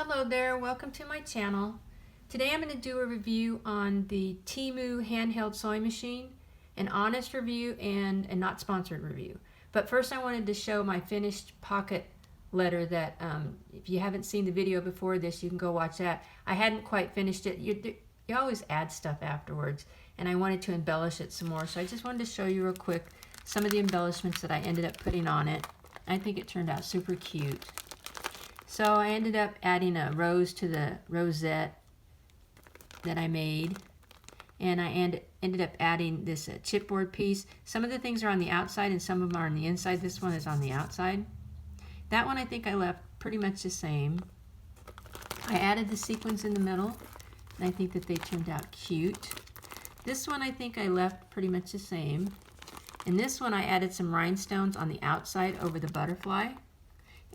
Hello there, welcome to my channel. Today I'm going to do a review on the Temu handheld sewing machine, an honest review and a not sponsored review. But first I wanted to show my finished pocket letter that if you haven't seen the video before this, you can go watch that. I hadn't quite finished it. You always add stuff afterwards, and I wanted to embellish it some more, so I just wanted to show you real quick some of the embellishments that I ended up putting on it. I think it turned out super cute. So I ended up adding a rose to the rosette that I made, and I ended up adding this chipboard piece. Some of the things are on the outside and some of them are on the inside. This one is on the outside. That one I think I left pretty much the same. I added the sequins in the middle, and I think that they turned out cute. This one I think I left pretty much the same. And this one I added some rhinestones on the outside over the butterfly.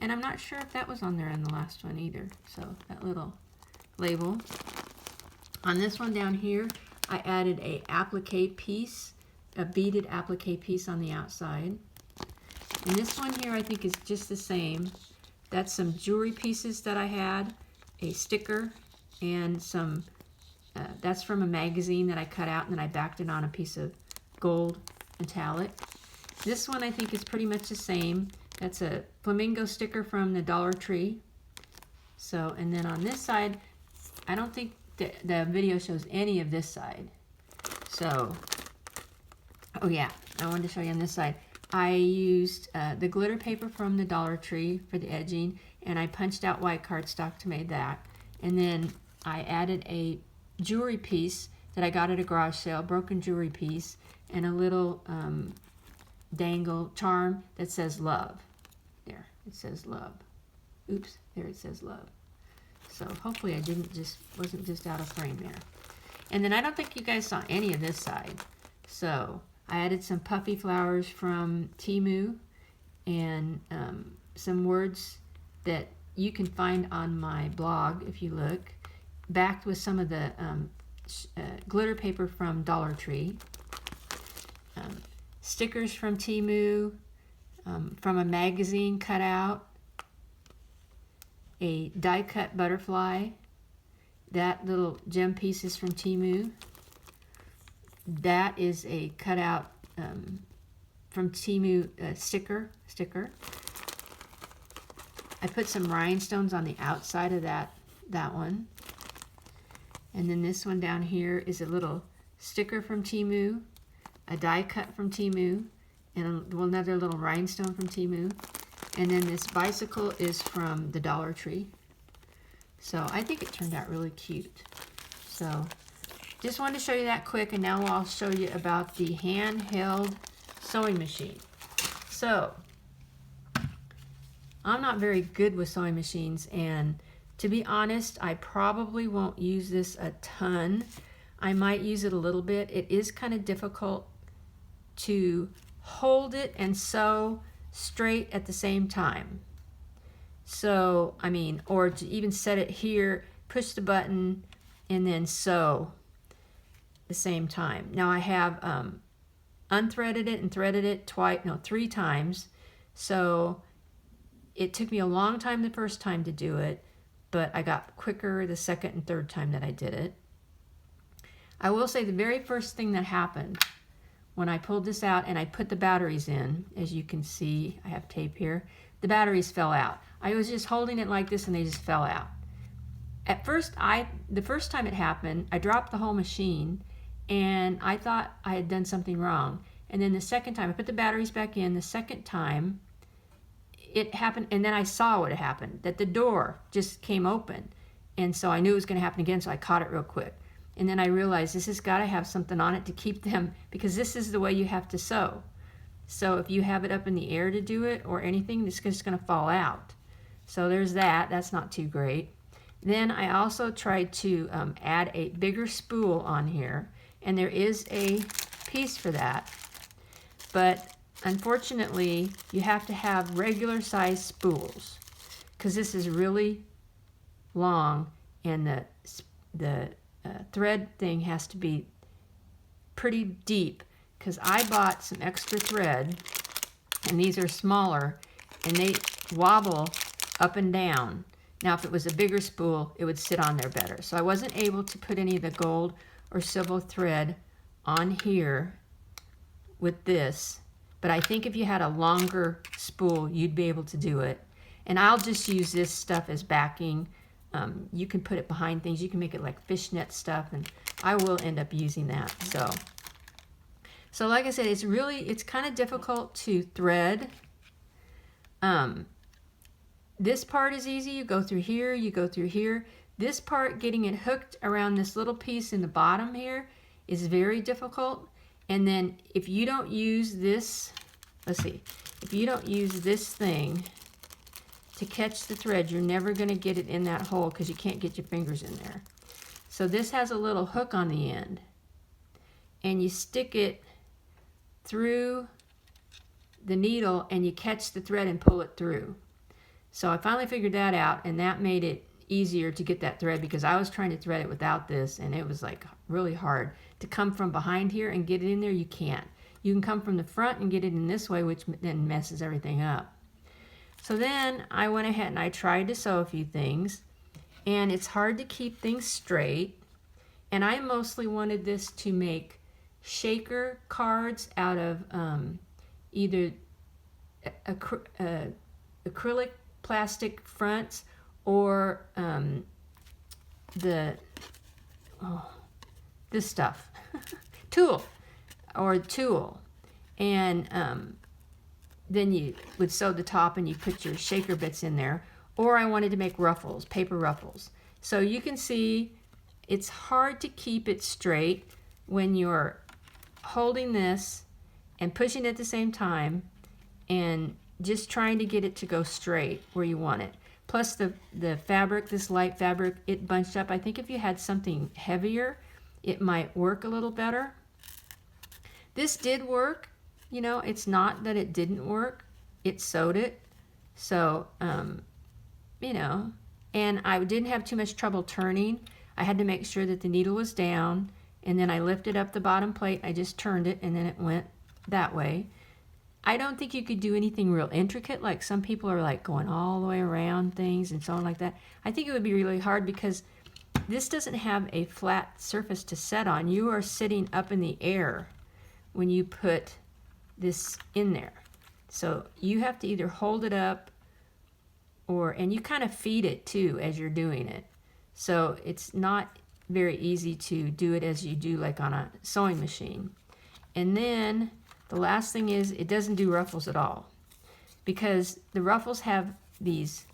And I'm not sure if that was on there in the last one either. So that little label. On this one down here, I added a applique piece, a beaded applique piece on the outside. And this one here I think is just the same. That's some jewelry pieces that I had, a sticker, and some, that's from a magazine that I cut out and then I backed it on a piece of gold metallic. This one I think is pretty much the same. That's a flamingo sticker from the Dollar Tree. So, and then on this side, I don't think the video shows any of this side. So, oh yeah, I wanted to show you on this side. I used the glitter paper from the Dollar Tree for the edging, and I punched out white cardstock to make that. And then I added a jewelry piece that I got at a garage sale, broken jewelry piece, and a little dangle charm that says love. There, it says love. Oops, there it says love. So hopefully I wasn't just out of frame there. And then I don't think you guys saw any of this side. So I added some puffy flowers from Temu and some words that you can find on my blog if you look, backed with some of the glitter paper from Dollar Tree. Stickers from Temu, from a magazine cut out, a die cut butterfly, that little gem piece is from Temu. That is a cutout from Temu sticker. I put some rhinestones on the outside of that one. And then this one down here is a little sticker from Temu, a die cut from Temu, and another little rhinestone from Temu. And then this bicycle is from the Dollar Tree. So I think it turned out really cute. So just wanted to show you that quick, and now I'll show you about the handheld sewing machine. So I'm not very good with sewing machines, and to be honest, I probably won't use this a ton. I might use it a little bit. It is kind of difficult to hold it and sew straight at the same time. So, I mean, or to even set it here, push the button, and then sew at the same time. Now I have unthreaded it and threaded it 3 times. So it took me a long time the first time to do it, but I got quicker the second and third time that I did it. I will say the very first thing that happened when I pulled this out and I put the batteries in, as you can see, I have tape here, the batteries fell out. I was just holding it like this and they just fell out. At first, the first time it happened, I dropped the whole machine and I thought I had done something wrong. And then the second time, I put the batteries back in, the second time, it happened, and then I saw what had happened, that the door just came open. And so I knew it was going to happen again, so I caught it real quick. And then I realized this has got to have something on it to keep them, because this is the way you have to sew. So if you have it up in the air to do it or anything, it's just going to fall out. So there's that. That's not too great. Then I also tried to add a bigger spool on here, and there is a piece for that. But unfortunately, you have to have regular size spools, because this is really long, and the thread thing has to be pretty deep, because I bought some extra thread, and these are smaller, and they wobble up and down. Now, if it was a bigger spool, it would sit on there better. So I wasn't able to put any of the gold or silver thread on here with this, but I think if you had a longer spool, you'd be able to do it. And I'll just use this stuff as backing. You can put it behind things. You can make it like fishnet stuff, and I will end up using that. So like I said, it's kind of difficult to thread. This part is easy. You go through here, you go through here. This part, getting it hooked around this little piece in the bottom here, is very difficult. And then if you don't use this, let's see, if you don't use this thing to catch the thread, you're never going to get it in that hole because you can't get your fingers in there. So this has a little hook on the end, and you stick it through the needle and you catch the thread and pull it through. So I finally figured that out, and that made it easier to get that thread because I was trying to thread it without this, and it was like really hard to come from behind here and get it in there. You can't. You can come from the front and get it in this way, which then messes everything up. So then I went ahead and I tried to sew a few things, and it's hard to keep things straight. And I mostly wanted this to make shaker cards out of either acrylic plastic fronts or this stuff, tulle. And then you would sew the top and you put your shaker bits in there. Or I wanted to make ruffles, paper ruffles. So you can see it's hard to keep it straight when you're holding this and pushing it at the same time and just trying to get it to go straight where you want it. Plus the fabric, this light fabric, it bunched up. I think if you had something heavier, it might work a little better. This did work. You know, it's not that it didn't work. It sewed it. So, you know, and I didn't have too much trouble turning. I had to make sure that the needle was down, and then I lifted up the bottom plate. I just turned it, and then it went that way. I don't think you could do anything real intricate, like some people are like going all the way around things and so on like that. I think it would be really hard because this doesn't have a flat surface to set on. You are sitting up in the air when you put this in there. So you have to either hold it up and you kind of feed it too as you're doing it. So it's not very easy to do it as you do like on a sewing machine. And then the last thing is it doesn't do ruffles at all because the ruffles have these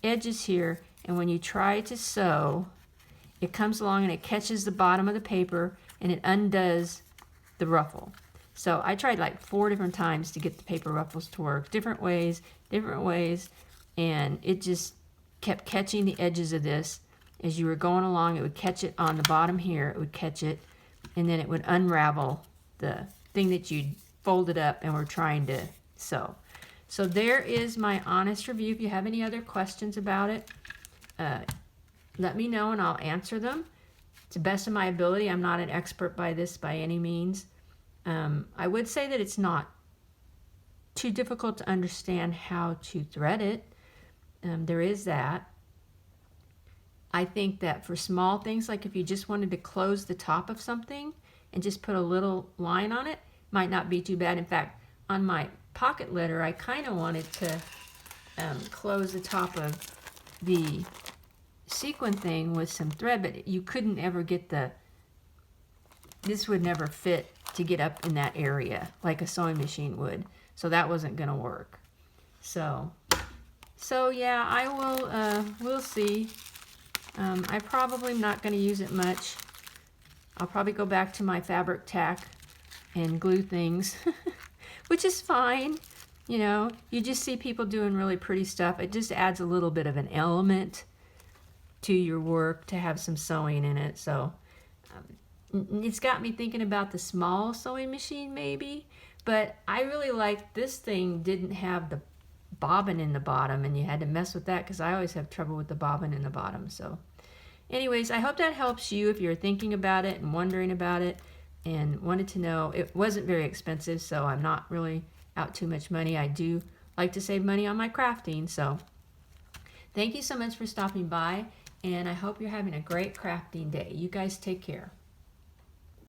edges here, and when you try to sew, it comes along and it catches the bottom of the paper and it undoes the ruffle. So I tried like 4 different times to get the paper ruffles to work, different ways, and it just kept catching the edges of this. As you were going along, it would catch it on the bottom here, it would catch it, and then it would unravel the thing that you folded up and were trying to sew. So there is my honest review. If you have any other questions about it, let me know and I'll answer them. To the best of my ability, I'm not an expert by this by any means. I would say that it's not too difficult to understand how to thread it. There is that. I think that for small things, like if you just wanted to close the top of something and just put a little line on it, might not be too bad. In fact, on my pocket letter, I kind of wanted to close the top of the sequin thing with some thread, but you couldn't ever get this would never fit to get up in that area like a sewing machine would. So that wasn't going to work. So yeah, I will, we'll see. I probably am not going to use it much. I'll probably go back to my fabric tack and glue things, which is fine. You know, you just see people doing really pretty stuff. It just adds a little bit of an element to your work to have some sewing in it. So it's got me thinking about the small sewing machine maybe, but I really like this thing didn't have the bobbin in the bottom, and you had to mess with that because I always have trouble with the bobbin in the bottom. So anyways, I hope that helps you if you're thinking about it and wondering about it and wanted to know. It wasn't very expensive, so I'm not really out too much money. I do like to save money on my crafting. So Thank you so much for stopping by, and I hope you're having a great crafting day. You guys take care.